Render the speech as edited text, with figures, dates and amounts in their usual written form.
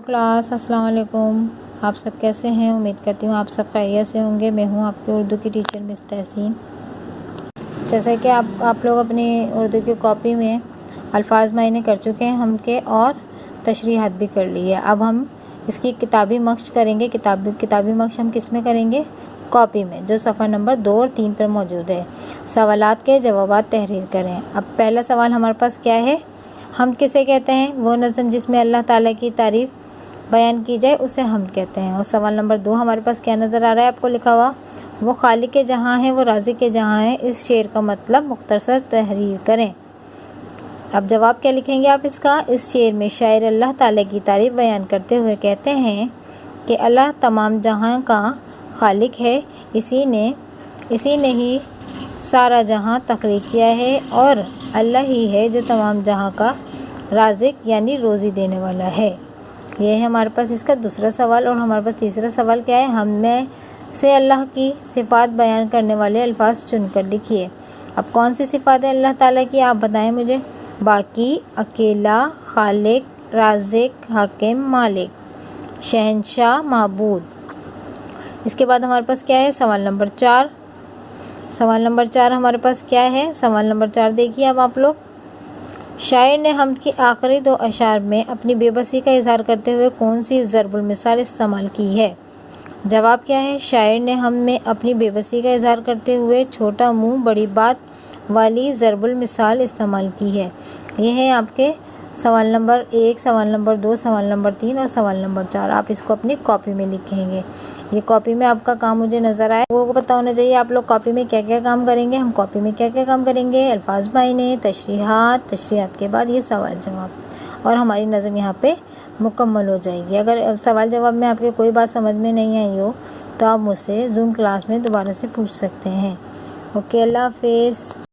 Class अस्सलाम वालेकुम। आप सब कैसे हैं? उम्मीद करती हूँ आप सब खैरियत से होंगे। मैं हूँ आपकी उर्दू की टीचर मिस तहसीन। जैसा कि आप लोग अपनी उर्दू की कॉपी में अल्फाज मायने कर चुके हैं हम के, और तशरीहात भी कर ली है। अब हम इसकी किताबी मश्क करेंगे। किताबी मश्क हम किस में करेंगे? कॉपी में, जो सफ़ा नंबर 2 और 3 पर मौजूद है। सवालात के जवाबात तहरीर करें। अब पहला सवाल हमारे पास क्या है? हम किसे कहते हैं? वो नज़म जिसमें अल्लाह ताला की तारीफ़ बयान की जाए उसे हम कहते हैं। और सवाल नंबर 2 हमारे पास क्या नज़र आ रहा है आपको लिखा हुआ? वो खालिक के जहाँ है, वो राज़िक के जहाँ है। इस शेर का मतलब मुख्तसर तहरीर करें। अब जवाब क्या लिखेंगे आप इसका? इस शेर में शायर अल्लाह ताला की तारीफ़ बयान करते हुए कहते हैं कि अल्लाह तमाम जहाँ का खालिक है, इसी ने ही सारा जहाँ तख्लीक किया है, और अल्लाह ही है जो तमाम जहाँ का राज़िक यानी रोज़ी देने वाला है। यह है हमारे पास इसका दूसरा सवाल। और हमारे पास तीसरा सवाल क्या है? हम में से अल्लाह की सिफ़ात बयान करने वाले अल्फाज चुनकर लिखिए। अब कौन सी सिफ़ात है अल्लाह ताला की, आप बताएं मुझे। बाकी, अकेला, खालिक, राज़िक, हाकिम, मालिक, शहंशाह, माबूद। इसके बाद हमारे पास क्या है? सवाल नंबर 4। सवाल नंबर 4 हमारे पास क्या है? सवाल नंबर 4 देखिए अब आप लोग। शायर ने हम्द की आखिरी 2 अशार में अपनी बेबसी का इजहार करते हुए कौन सी ज़रबुल मिसाल इस्तेमाल की है? जवाब क्या है? शायर ने हम्द में अपनी बेबसी का इजहार करते हुए छोटा मुंह बड़ी बात वाली ज़रबुल मिसाल इस्तेमाल की है। ये है आपके सवाल नंबर 1, सवाल नंबर 2, सवाल नंबर 3 और सवाल नंबर 4। आप इसको अपनी कॉपी में लिखेंगे। ये कॉपी में आपका काम मुझे नज़र आए वो पता होना चाहिए आप लोग कॉपी में क्या क्या काम करेंगे। हम कॉपी में क्या क्या काम करेंगे? अल्फाज मायने, तशरीहात के बाद ये सवाल जवाब, और हमारी नज़म यहाँ पे मुकम्मल हो जाएगी। अगर सवाल जवाब में आपके कोई बात समझ में नहीं आई हो तो आप मुझसे जूम क्लास में दोबारा से पूछ सकते हैं। ओके, अल्लाह हाफिज़।